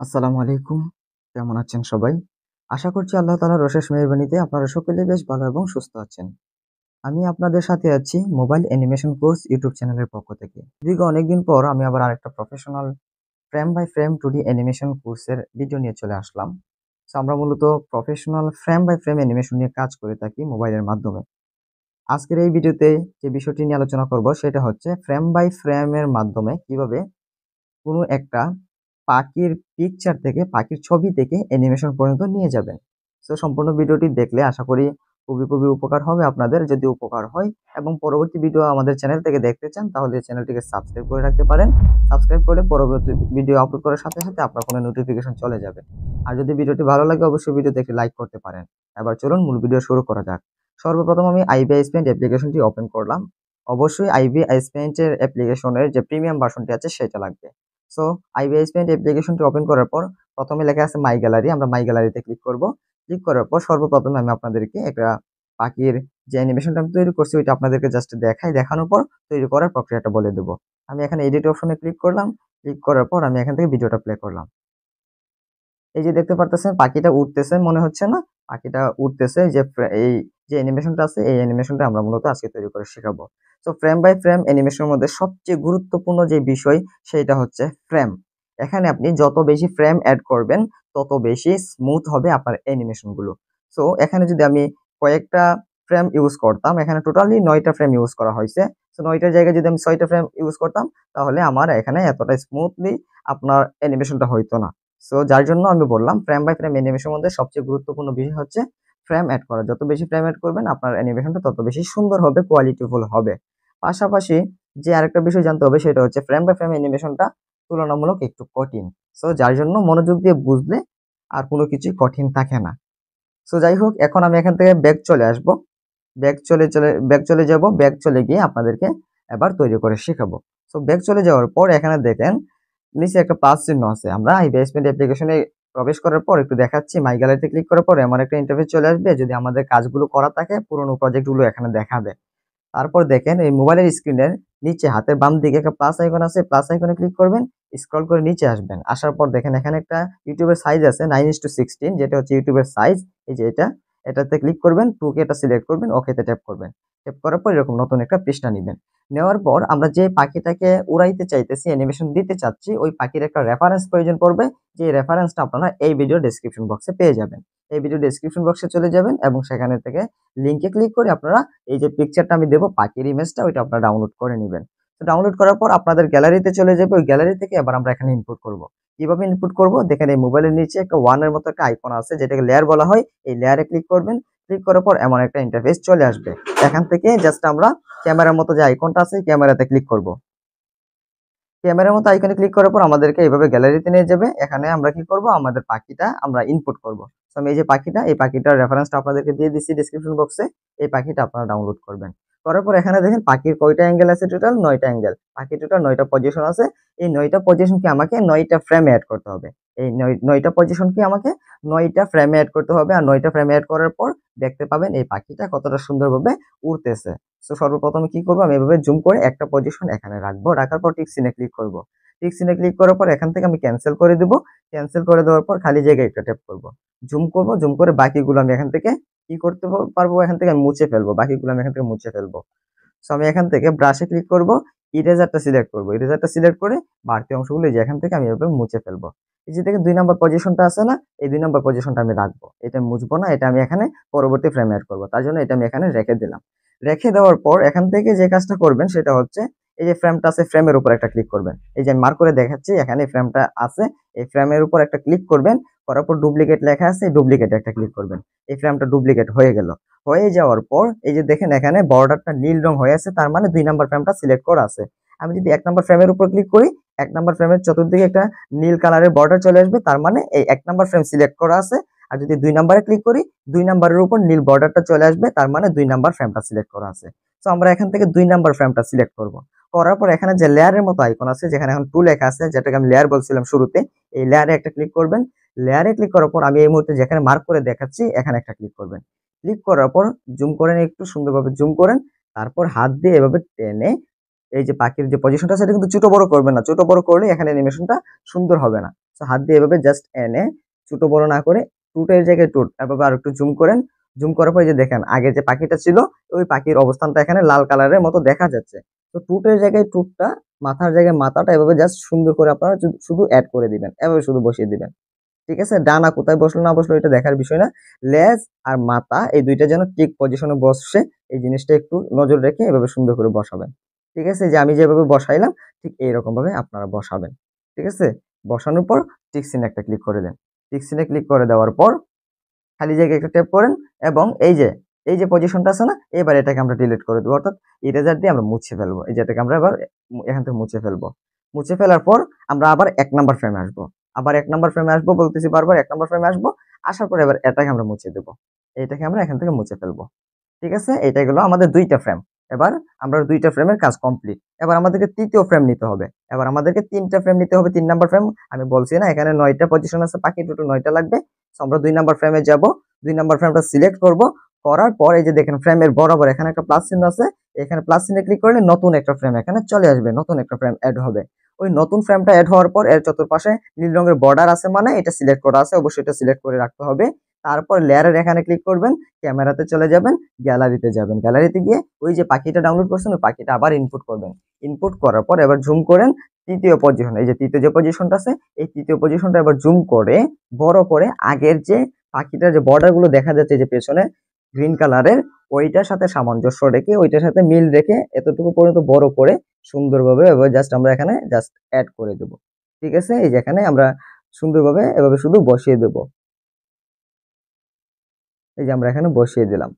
আসসালামু আলাইকুম। কেমন আছেন সবাই? আশা করছি আল্লাহ তাআলার অশেষ মেহেরবানিতে আপনারা সকলে বেশ ভালো এবং সুস্থ আছেন। আমি আপনাদের সাথে আছি মোবাইল অ্যানিমেশন কোর্স ইউটিউব চ্যানেলের পক্ষ থেকে। দীর্ঘ অনেকদিন পর আমি আবার আরেকটা professional frame by frame 2D animation কোর্সের ভিডিও নিয়ে চলে আসলাম। আমরা মূলত professional frame by frame animation নিয়ে কাজ করে থাকি মোবাইলের মাধ্যমে। আজকের এই ভিডিওতে যে বিষয়টি নিয়ে আলোচনা করব সেটা হচ্ছে ফ্রেম বাই ফ্রেমের মাধ্যমে কিভাবে কোনো একটা পাখির পিকচার থেকে, পাখির ছবি থেকে অ্যানিমেশন পর্যন্ত নিয়ে যাবেন। সো সম্পূর্ণ ভিডিওটি দেখলে আশা করি খুবই উপকার হবে আপনাদের। যদি উপকার হয় এবং পরবর্তী ভিডিও আমাদের চ্যানেল থেকে দেখতে চান তাহলে চ্যানেলটিকে সাবস্ক্রাইব করে রাখতে পারেন। সাবস্ক্রাইব করলে পরবর্তী ভিডিও আপলোড করার সাথে আপনার ফোনে নোটিফিকেশন চলে যাবে। আর যদি ভিডিওটি ভালো লাগে অবশ্যই ভিডিওতে একটি লাইক করতে পারেন। এবার চলুন মূল ভিডিও শুরু করা যাক। সর্বপ্রথম আমি আইবিএস পেইন্ট অ্যাপ্লিকেশনটি ওপেন করলাম। অবশ্যই আইবিএস পেইন্টের অ্যাপ্লিকেশনের যে প্রিমিয়াম ভার্সনটি আছে সেটা লাগবে। সো আইবিএস পেইন্ট অ্যাপ্লিকেশনটি ওপেন করার পর প্রথমে লেখা আছে মাই গ্যালারি। আমরা মাই গ্যালারিতে ক্লিক করব। ক্লিক করার পর সর্বপ্রথমে আমি আপনাদেরকে একটা পাখির যে অ্যানিমেশনটা আমি তৈরি করছি ওইটা আপনাদেরকে জাস্ট দেখাই। দেখানোর পর তৈরি করার প্রক্রিয়াটা বলে দেব। আমি এখানে এডিট অপশনে ক্লিক করলাম। ক্লিক করার পর আমি এখান থেকে ভিডিওটা প্লে করলাম। এই যে দেখতে পারতেছেন পাখিটা উড়তেছে মনে হচ্ছে না? পাখিটা উড়তেছে এই যে অ্যানিমেশনটা আছে এই অ্যানিমেশনটা আমরা মূলত আজকে তৈরি করে শেখাবো। সো ফ্রেম বাই ফ্রেম অ্যানিমেশনের মধ্যে সবচেয়ে গুরুত্বপূর্ণ যে বিষয় সেইটা হচ্ছে ফ্রেম। এখানে আপনি যত বেশি ফ্রেম এড করবেন তত বেশি স্মুথ হবে আপনার অ্যানিমেশন গুলো। সো এখানে যদি আমি কয়েকটা ফ্রেম ইউজ করতাম, এখানে টোটালি ৯ টা ফ্রেম ইউজ করা হয়েছে। সো ৯ টার জায়গায় যদি আমি ৬ টা ফ্রেম ইউজ করতাম তাহলে আমার এখানে এতটা স্মুথলি আপনার অ্যানিমেশনটা হইতো না। সো যার জন্য আমি বললাম ফ্রেম বাই ফ্রেম অ্যানিমেশনের মধ্যে সবচেয়ে গুরুত্বপূর্ণ বিষয় হচ্ছে ফ্রেম এড করা। যত বেশি ফ্রেম এড করবেন আপনার অ্যানিমেশনটা তত বেশি সুন্দর হবে, কোয়ালিটিফুল হবে। পাশাপাশি যে আরেকটা বিষয় জানতে হবে সেটা হচ্ছে ফ্রেম বাই ফ্রেম অ্যানিমেশনটা তুলনামূলক একটু কঠিন। সো যার জন্য মনোযোগ দিয়ে বুঝলে আর কোনো কিছুই কঠিন থাকে না। সো যাই হোক এখন আমি এখান থেকে ব্যাক চলে আসবো। ব্যাক চলে যাব। ব্যাক চলে গিয়ে আপনাদেরকে এবার তৈরি করে শেখাবো। সো ব্যাক চলে যাওয়ার পর এখানে দেখেন নিচে একটা প্লাস চিহ্ন আছে। আমরা আইবিএস পেইন্ট অ্যাপ্লিকেশনে প্রবেশ করার পর একটু দেখাচ্ছি মাই গ্যালারিতে ক্লিক করার পর এমন একটা ইন্টারফেস চলে আসবে। যদি আমাদের কাজগুলো করা থাকে পুরোনো প্রজেক্টগুলো এখানে দেখাবে। তারপর দেখেন এই মোবাইলের স্ক্রিনের নিচে হাতের বাম দিকে একটা প্লাস আইকন আছে। প্লাস আইকনে ক্লিক করবেন, স্ক্রল করে নিচে আসবেন। আসার পর দেখেন এখানে একটা ইউটিউবের সাইজ আছে 9:16 যেটা হচ্ছে ইউটিউবের সাইজ। এই যে এটাতে ক্লিক করবেন, 2K এটা সিলেক্ট করবেন, ওকেতে ট্যাপ করবেন। ট্যাপ করার পর এরকম নতুন একটা পৃষ্ঠা নিবেন। নেওয়ার পর আমরা যে পাখিটাকে উড়াইতে চাইতেছি, অ্যানিমেশন দিতে চাচ্ছি, ওই পাখির একটা রেফারেন্স প্রয়োজন পড়বে। যে রেফারেন্সটা আপনারা এই ভিডিও ডেসক্রিপশন বক্সে পেয়ে যাবেন। এই ভিডিও ডেসক্রিপশন বক্সে চলে যাবেন এবং সেখানে থেকে লিংকে ক্লিক করে আপনারা এই যে পিকচারটা আমি দেব পাখির ইমেজটা ওইটা আপনারা ডাউনলোড করে নিবেন। তো ডাউনলোড করার পর আপনাদের গ্যালারিতে চলে যাবে। ওই গ্যালারি থেকে এবার আমরা এখানে ইনপুট করব। কিভাবে ইনপুট করব? দেখেন এই মোবাইলের নিচে একটা ওয়ান এর মতো একটা আইকন আছে যেটাকে লেয়ার বলা হয়। এই লেয়ারে ক্লিক করবেন। ক্লিক করার পর এমন একটা ইন্টারফেস চলে আসবে। এখান থেকে জাস্ট আমরা ক্যামেরার মতো যে আইকনটা আছে ক্যামেরাতে ক্লিক করব। ক্যামেরার মতো আইকনে ক্লিক করার পর আমাদেরকে এইভাবে গ্যালারিতে নিয়ে যাবে। এখানে আমরা কি করব? আমাদের পাখিটা আমরা ইনপুট করব। সো আমি এই যে পাখিটা, এই পাখিটার রেফারেন্সটা আপনাদেরকে দিয়ে দিচ্ছি ডেসক্রিপশন বক্সে। এই পাখিটা আপনারা ডাউনলোড করবেন। করার পর এখানে দেখেন পাখির কয়টা অ্যাঙ্গেল আছে টোটাল? ৯ টা অ্যাঙ্গেল। পাখির টোটাল ৯ টা পজিশন আছে। এই ৯ টা পজিশনকে আমাকে ৯ টা ফ্রেমে এড করতে হবে। এই ৯ টা পজিশনকে আমাকে ৯ টা ফ্রেমে এড করতে হবে। আর ৯ টা ফ্রেমে এড করার পর দেখতে পাবেন এই পাখিটা কতটা সুন্দরভাবে উড়তেছে। সো সর্বপ্রথমে কি করব? আমি এভাবে জুম করে একটা পজিশন এখানে রাখবো। রাখার পর টিক চিহ্নে ক্লিক করব। টিক চিহ্নে ক্লিক করার পর এখান থেকে আমি ক্যানসেল করে দিব। ক্যানসেল করে দেওয়ার পর খালি জায়গায় একটা ট্যাপ করব। জুম করব, জুম করে বাকিগুলো আমি এখান থেকে কি করতে পারবো? এখান থেকে আমি মুছে ফেলবো। বাকিগুলো আমি এখান থেকে মুছে ফেলবো। সো আমি এখান থেকে ব্রাশে ক্লিক করব, ইরেজারটা সিলেক্ট করব। ইরেজারটা সিলেক্ট করে বাড়তি অংশগুলো এই যে এখান থেকে আমি এভাবে মুছে ফেলবো। এই যে দেখেন ২ নাম্বার পজিশনটা আছে না? এই ২ নাম্বার পজিশনটা আমি রাখবো। এটা মুছবো না, এটা আমি এখানে পরবর্তী ফ্রেমে এড করব। তার জন্য এটা আমি এখানে রেখে দিলাম। রেখে দেওয়ার পর এখান থেকে যে কাজটা করবেন সেটা হচ্ছে এই যে ফ্রেমটা আছে ফ্রেমের উপর একটা ক্লিক করবেন। এই যে আমি মার্ক করে দেখাচ্ছি এখানে ফ্রেমটা আছে। এই ফ্রেমের উপর একটা ক্লিক করবেন। করার পর ডুপ্লিকেট লেখা আছে, ডুপ্লিকেটে একটা ক্লিক করবেন। এই ফ্রেমটা ডুপ্লিকেট হয়ে গেল। হয়ে যাওয়ার পর এই যে দেখেন এখানে বর্ডারটা নীল রং হয়ে আছে, তার মানে ২ নাম্বার ফ্রেমটা সিলেক্ট করা আছে। আমি যদি ১ নাম্বার ফ্রেমের উপর ক্লিক করি, ১ নাম্বার ফ্রেমের চতুর্দিকে একটা নীল কালারের বর্ডার চলে আসবে, তার মানে এই ১ নাম্বার ফ্রেম সিলেক্ট করা আছে। আর যদি ২ নাম্বারে ক্লিক করি, ২ নাম্বারের উপর নীল বর্ডারটা চলে আসবে, তার মানে ২ নাম্বার ফ্রেমটা সিলেক্ট করা আছে। সো আমরা এখান থেকে ২ নাম্বার ফ্রেমটা সিলেক্ট করব। করার পর এখানে যে লেয়ারের মতো আইকন আছে যেখানে এখন 2 লেখা আছে, যেটাকে আমি লেয়ার বলছিলাম শুরুতে, এই লেয়ারে একটা ক্লিক করবেন। লেয়ারে ক্লিক করার পর আমি এই মুহূর্তে যেখানে মার্ক করে দেখাচ্ছি এখানে একটা ক্লিক করবেন। ক্লিক করার পর জুম করেন, একটু সুন্দরভাবে জুম করেন। তারপর হাত দিয়ে এভাবে টেনে এই যে পাখির যে পজিশনটা সেটা কিন্তু ছোট বড় করবে না, ছোট বড় করলে এখানে অ্যানিমেশনটা সুন্দর হবে না। তো হাত দিয়ে এভাবে জাস্ট এনে ছোট বড় না করে টুটের জায়গায় টুট এভাবে আর একটু জুম করেন। জুম করার পর যে দেখেন আগে যে পাখিটা ছিল ওই পাখির অবস্থানটা এখানে লাল কালারের মতো দেখা যাচ্ছে। তো টুটের জায়গায় টুটটা, মাথার জায়গায় মাথাটা এভাবে জাস্ট সুন্দর করে আপনারা শুধু অ্যাড করে দিবেন, এভাবে শুধু বসিয়ে দিবেন। ঠিক আছে, ডানা কোথায় বসলো না বসলো এটা দেখার বিষয় না। লেজ আর মাথা এই দুইটা যেন ঠিক পজিশনে বসে, এই জিনিসটা একটু নজর রেখে এভাবে সুন্দর করে বসাবেন। ঠিক আছে, যে আমি যেভাবে বসাইলাম ঠিক এইরকম ভাবে আপনারা বসাবেন। ঠিক আছে, বসানোর পর টিক চিহ্নে একটা ক্লিক করে দেন। টিক চিহ্নে ক্লিক করে দেওয়ার পর খালি জায়গায় একটা ট্যাপ করেন এবং এই যে পজিশনটা আছে না, এবার এটাকে আমরা ডিলিট করে দেবো, অর্থাৎ ইরেজার দিয়ে আমরা মুছে ফেলবো। এই যে এটাকে আমরা এবার এখান থেকে মুছে ফেলবো। মুছে ফেলার পর আমরা আবার ১ নাম্বার ফ্রেমে আসবো। আবার ১ নাম্বার ফ্রেমে আসবো বলতেছি বারবার, ১ নাম্বার ফ্রেমে আসবো। আসার পর এবার এটাকে আমরা মুছে দেবো। এইটাকে আমরা এখান থেকে মুছে ফেলবো। ঠিক আছে, এটাই হলো আমাদের ২ টা ফ্রেম। এবার আমরা ২ টা ফ্রেমের কাজ কমপ্লিট। এবার আমাদেরকে ৩য় ফ্রেম নিতে হবে। এবার আমাদেরকে ৩ টা ফ্রেম নিতে হবে, ৩ নাম্বার ফ্রেম। আমি বলছি না এখানে ৯ টা পজিশন আছে, পাখি টোটাল ৯ টা লাগবে। সো আমরা ২ নাম্বার ফ্রেমে যাব। ২ নাম্বার ফ্রেমটা সিলেক্ট করব। করার পর এই যে দেখেন ফ্রেমের বরাবর এখানে একটা প্লাস চিহ্ন আছে। এখানে প্লাস চিহ্নে ক্লিক করলে নতুন একটা ফ্রেম এখানে চলে আসবে, নতুন একটা ফ্রেম এড হবে। ওই নতুন ফ্রেমটা এড হওয়ার পর এর চতুর্পাশে নীল রঙের বর্ডার আছে, মানে এটা সিলেক্ট করা আছে, অবশ্যই এটা সিলেক্ট করে রাখতে হবে। তারপর লেয়ারের এখানে ক্লিক করবেন, ক্যামেরাতে চলে যাবেন, গ্যালারিতে যাবেন। গ্যালারিতে গিয়ে ওই যে পাখিটা ডাউনলোড করছেন ওই পাখিটা আবার ইনপুট করবেন। ইনপুট করার পর এবার জুম করেন তৃতীয় পজিশন, এই যে তৃতীয় যে পজিশনটা আছে এই তৃতীয় পজিশনটা এবার জুম করে বড় করে আগের যে পাখিটার যে বর্ডার গুলো দেখা যাচ্ছে যে পেছনে গ্রিন কালারের, ওইটার সাথে সামঞ্জস্য রেখে ওইটার সাথে মিল রেখে এতটুকু পর্যন্ত বড় করে সুন্দরভাবে এবার জাস্ট আমরা এখানে জাস্ট অ্যাড করে দেব। ঠিক আছে, এই যে এখানে আমরা সুন্দরভাবে এভাবে শুধু বসিয়ে দেব। এই যে আমরা এখানে বসিয়ে দিলাম,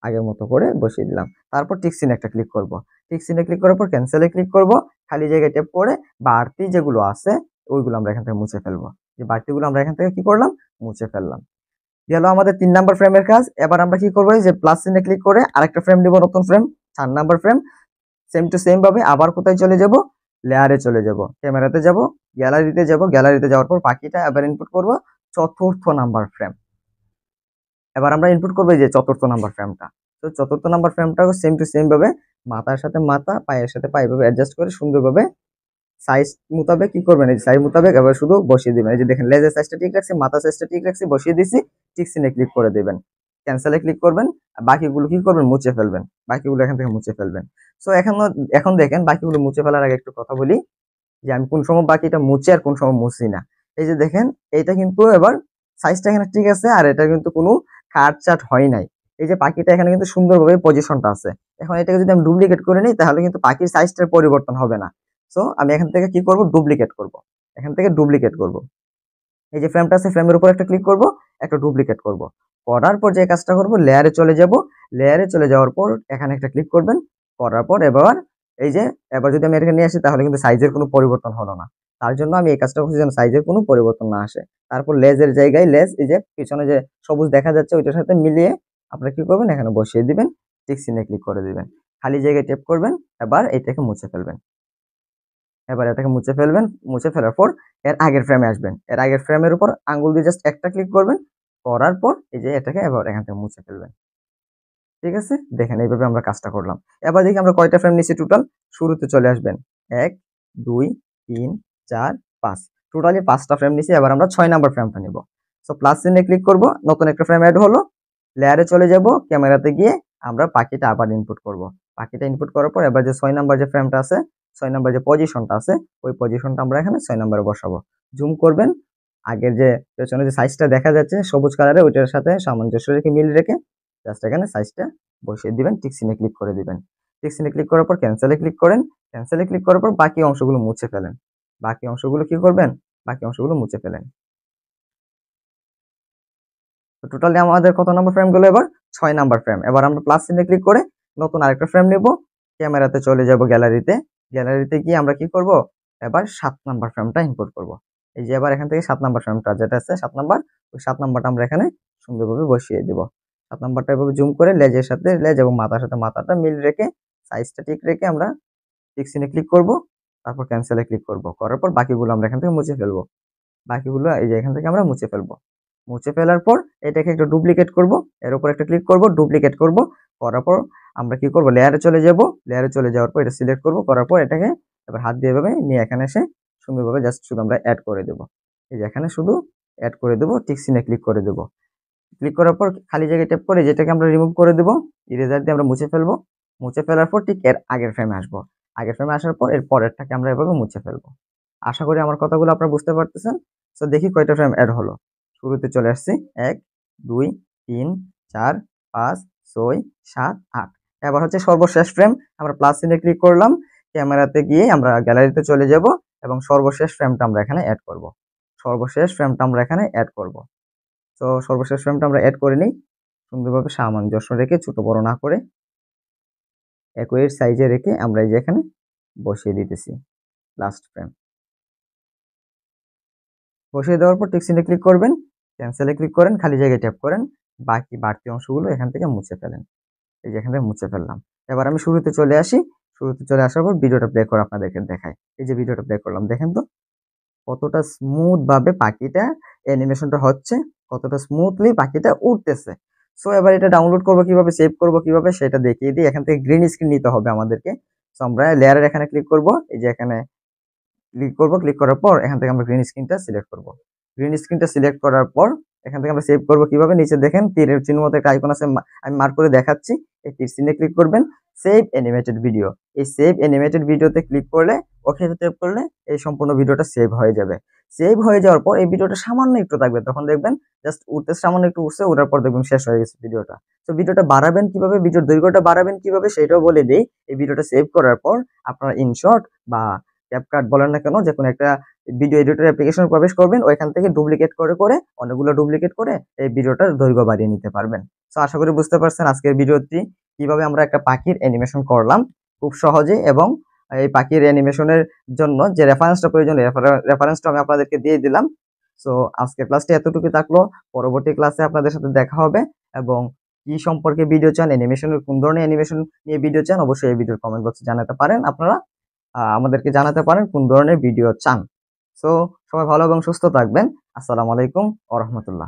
আগের মতো করে বসিয়ে দিলাম। তারপর টিক চিহ্নে একটা ক্লিক করব। টিক চিহ্নে ক্লিক করার পর ক্যান্সেলে ক্লিক করব। খালি জায়গায় ট্যাপ করে বাড়তি যেগুলো আছে ওইগুলো আমরা এখান থেকে মুছে ফেলবো। যে বাড়তিগুলো আমরা এখান থেকে কি করলাম, মুছে ফেললাম। গেল আমাদের ৩ নাম্বার ফ্রেমের কাজ। এবার আমরা কি করব, যে প্লাস চিহ্নে ক্লিক করে আরেকটা ফ্রেম নিব, নতুন frame ৪ number frame. Same to same ভাবে আবার কোথায় চলে যাব, লেয়ারে চলে যাব, ক্যামেরাতে যাব, গ্যালারিতে যাব। গ্যালারিতে যাওয়ার পর পাখিটা এবার ইনপুট করব ৪র্থ নাম্বার ফ্রেম। এবার আমরা ইনপুট করবো এই যে ৪র্থ নাম্বার ফ্রেমটা। তো ৪র্থ নাম্বার ফ্রেমটাও সেম টু সেম ভাবে মাথার সাথে মাথা, পায়ের সাথে পা এভাবে অ্যাডজাস্ট করে সুন্দরভাবে সাইজ মোতাবেক কি করবেন, এই সাইজ মোতাবেক এবার শুধু বসিয়ে দিবেন। এই যে দেখেন লেজের সাইজটা ঠিক রাখছি, মাথা সাইজটা ঠিক রাখছি, বসিয়ে দিছি। টিক চিহ্নে ক্লিক করে দিবেন, ক্যান্সেলে ক্লিক করবেন। আর বাকিগুলো কি করবেন, মুছে ফেলবেন। বাকিগুলো এখান থেকে মুছে ফেলবেন। সো এখন দেখেন বাকিগুলো মুছে ফেলার আগে একটু কথা বলি যে আমি কোন সময় বাকিটা মুছি আর কোন সময় মুছি না। এই যে দেখেন এইটা কিন্তু এবার সাইজটা এখানে ঠিক আছে, আর এটা কিন্তু কোনো কাটছাট হয় নাই। এই যে পাখিটা এখানে কিন্তু সুন্দরভাবে পজিশনটা আছে। এখন এটাকে যদি আমি ডুপ্লিকেট করে নিই তাহলে কিন্তু পাখির সাইজটার পরিবর্তন হবে না। সো আমি এখান থেকে কি করব, ডুপ্লিকেট করব। এখান থেকে ডুপ্লিকেট করব। এই যে ফ্রেমটা আছে ফ্রেমের উপর একটা ক্লিক করব, একটা ডুপ্লিকেট করব। করার পর যে কাজটা করব, লেয়ারে চলে যাব। লেয়ারে চলে যাওয়ার পর এখানে একটা ক্লিক করবেন। করার পর এবার এই যে এবার যদি আমি এটাকে নিয়ে আসি তাহলে কিন্তু সাইজের কোনো পরিবর্তন হলো না। তার জন্য আমি এই কাজটা করছি যেন সাইজের কোনো পরিবর্তন না আসে। তারপর লেজের জায়গায় লেজ, এই যে পিছনে যে সবুজ দেখা যাচ্ছে ওইটার সাথে মিলিয়ে আপনারা কি করবেন, এখানে বসিয়ে দিবেন। টিক চিহ্নে ক্লিক করে দিবেন। খালি জায়গায় ট্যাপ করবেন। এবার এটাকে মুছে ফেলবেন। এবার এটাকে মুছে ফেলবেন। মুছে ফেলার পর এর আগের ফ্রেমে আসবেন। এর আগের ফ্রেমের উপর আঙ্গুল দিয়ে জাস্ট একটা ক্লিক করবেন। করার পর এই যে এটাকে এবার এখান থেকে মুছে ফেলবেন। ঠিক আছে, দেখেন এইভাবে আমরা কাজটা করলাম। এবার দেখি আমরা কয়টা ফ্রেম নিচ্ছি টোটাল। শুরুতে চলে আসবেন ১, ২, ৩, ৪, ৫, টোটালি ৫টা ফ্রেম নিচ্ছি। এবার আমরা ৬ নাম্বার ফ্রেমটা নিব। সো প্লাস চিহ্নে ক্লিক করব, নতুন একটা ফ্রেম অ্যাড হলো। লেয়ারে চলে যাব, ক্যামেরাতে গিয়ে আমরা পাখিটা আবার ইনপুট করব। পাখিটা ইনপুট করার পর এবার যে ৬ নাম্বার যে ফ্রেমটা আছে, ৬ নাম্বার যে পজিশনটা আছে ওই পজিশনটা আমরা এখানে ৬ নাম্বারে বসাবো। জুম করবেন, আগের যে পেছনে যে সাইজটা দেখা যাচ্ছে সবুজ কালারে ওইটার সাথে সামঞ্জস্য রেখে মিল রেখে জাস্ট এখানে সাইজটা বসিয়ে দিবেন। টিক চিহ্নে ক্লিক করে দিবেন। টিক চিহ্নে ক্লিক করার পর ক্যান্সেলে ক্লিক করেন। ক্যান্সেলে ক্লিক করার পর বাকি অংশগুলো মুছে ফেলেন। বাকি অংশগুলো কি করবেন, বাকি অংশগুলো মুছে ফেলেন। তো টোটালি আমাদের কত নাম্বার ফ্রেম গুলো, এবার ৬ নাম্বার ফ্রেম। এবার আমরা প্লাস চিহ্নে ক্লিক করে নতুন আরেকটা ফ্রেম নেব। ক্যামেরাতে চলে যাব, গ্যালারিতে। গ্যালারিতে গিয়ে আমরা কি করব, এবার ৭ নাম্বার ফ্রেমটা ইম্পোর্ট করব। এই যে এবার এখান থেকে ৭ নাম্বার ফ্রেমটা যেটা আছে ৭ নাম্বার, ওই ৭ নাম্বারটা আমরা এখানে সুন্দরভাবে বসিয়ে দিব। ৭ নাম্বারটা এভাবে জুম করে লেজের সাথে লেজ এবং মাথার সাথে মাথাটা মিল রেখে সাইজটা ঠিক রেখে আমরা টিক চিহ্নে ক্লিক করব। তারপর ক্যান্সেলে ক্লিক করব। করার পর বাকিগুলো আমরা এখান থেকে মুছে ফেলব। বাকিগুলো এই যে এখান থেকে আমরা মুছে ফেলবো। মুছে ফেলার পর এটাকে একটু ডুপ্লিকেট করব। এর উপর একটা ক্লিক করব, ডুপ্লিকেট করব। করার পর আমরা কি করব, লেয়ারে চলে যাব। লেয়ারে চলে যাওয়ার পর এটা সিলেক্ট করব, করার পর এটাকে এবার হাত দিয়ে এভাবে নিয়ে এখানে এসে সুন্দরভাবে জাস্ট শুধু আমরা অ্যাড করে দেব। এই যে এখানে শুধু অ্যাড করে দেব, টিক চিহ্নে ক্লিক করে দেব। ক্লিক করার পর খালি জায়গায় ট্যাপ করে যেটাকে আমরা রিমুভ করে দেব, ইরেজার দিয়ে আমরা মুছে ফেলবো। মুছে ফেলার পর ঠিক এর আগের ফ্রেমে আসবো। আগের ফ্রেমে আসার পর এর পরেরটাকে আমরা এভাবে মুছে ফেলবো। আশা করি আমার কথাগুলো আপনারা বুঝতে পারতেছেন। তো দেখি কয়টা ফ্রেম অ্যাড হলো। শুরুতে চলে আসছি ১, ২, ৩, ৪, ৫, ৬, ৭, ৮। এবার হচ্ছে সর্বশেষ ফ্রেম। আমরা প্লাস চিহ্নে ক্লিক করলাম। ক্যামেরাতে গিয়ে আমরা গ্যালারিতে চলে যাব এবং সর্বশেষ ফ্রেমটা আমরা এখানে অ্যাড করব। সর্বশেষ ফ্রেমটা আমরা এখানে অ্যাড করব। তো সর্বশেষ ফ্রেমটা আমরা অ্যাড করে নিই। সুন্দরভাবে সামঞ্জস্য রেখে ছোট বড় না করে একই সাইজে রেখে আমরা এই যে এখানে বসিয়ে দিতেছি লাস্ট ফ্রেম। বসিয়ে দেওয়ার পর টিক চিহ্নে ক্লিক করবেন, ক্যান্সেলে ক্লিক করেন, খালি জায়গায় ট্যাপ করেন, বাকি বাড়তি অংশগুলো এখান থেকে মুছে ফেলেন। এই যে এখান থেকে মুছে ফেললাম। এবার আমি শুরুতে চলে আসি। শুরুতে চলে আসার পর ভিডিওটা প্লে করে আপনাদেরকে দেখাই। এই যে ভিডিওটা প্লে করলাম, দেখেন তো কতটা স্মুথ ভাবে পাখিটা অ্যানিমেশনটা হচ্ছে, কতটা স্মুথলি পাখিটা উড়তেছে। সো এবার এটা ডাউনলোড করব কিভাবে, সেভ করব কিভাবে সেটা দেখিয়ে দিই। এখান থেকে গ্রিন স্ক্রিন নিতে হবে আমাদেরকে। সো আমরা লেয়ারের এখানে ক্লিক করব, এই যে এখানে ক্লিক করব, ক্লিক করার পর এখান থেকে আমরা গ্রিন স্ক্রিনটা সিলেক্ট করব। গ্রিন স্ক্রিনটা সিলেক্ট করার পর এখান থেকে আমরা সেভ করব কিভাবে, নিচে দেখেন তীরের চিহ্ন মতো একটা আইকন আছে, আমি মার্ক করে দেখাচ্ছি। এই তীর চিহ্নে ক্লিক করবেন, সেভ অ্যানিমেটেড ভিডিও। এই সেভ অ্যানিমেটেড ভিডিওতে ক্লিক করলে, ওকেতে ট্যাপ করলে এই সম্পূর্ণ ভিডিওটা সেভ হয়ে যাবে। সেভ হয়ে যাওয়ার পর এই ভিডিওটা সামান্য একটু থাকবে, তখন দেখবেন জাস্ট উঠতে সামান্য একটু উঠছে, ওঠার পর দেখবেন শেষ হয়ে গেছে ভিডিওটা। তো ভিডিওটা বাড়াবেন কিভাবে, ভিডিওর দৈর্ঘ্যটা বাড়াবেন কিভাবে সেটাও বলে দেই। এই ভিডিওটা সেভ করার পর আপনারা ইনশর্ট বা ক্যাপকাট বলেন না কেন, যে কোনো একটা ভিডিও এডিটর অ্যাপ্লিকেশনে প্রবেশ করবেন, ওইখান থেকে ডুপ্লিকেট করে করে অনেকগুলো ডুপ্লিকেট করে এই ভিডিওটার দৈর্ঘ্য বাড়িয়ে নিতে পারবেন। সো আশা করি বুঝতে পারছেন আজকের ভিডিওটি কিভাবে আমরা একটা পাখির অ্যানিমেশন করলাম খুব সহজে। এবং এই পাখির অ্যানিমেশনের জন্য যে রেফারেন্সটা প্রয়োজন, রেফারেন্সটা আমি আপনাদেরকে দিয়ে দিলাম। সো আজকের ক্লাসটি এতটুকু থাকলো। পরবর্তী ক্লাসে আপনাদের সাথে দেখা হবে। এবং কি সম্পর্কে ভিডিও চান, অ্যানিমেশনের কোন ধরনের অ্যানিমেশন নিয়ে ভিডিও চান, অবশ্যই এই ভিডিওর কমেন্ট বক্সে জানাতে পারেন। আপনারা আমাদেরকে জানাতে পারেন কোন ধরনের ভিডিও চান। সো সবাই ভালো এবং সুস্থ থাকবেন। আসসালামু আলাইকুম ওয়া রাহমাতুল্লাহ।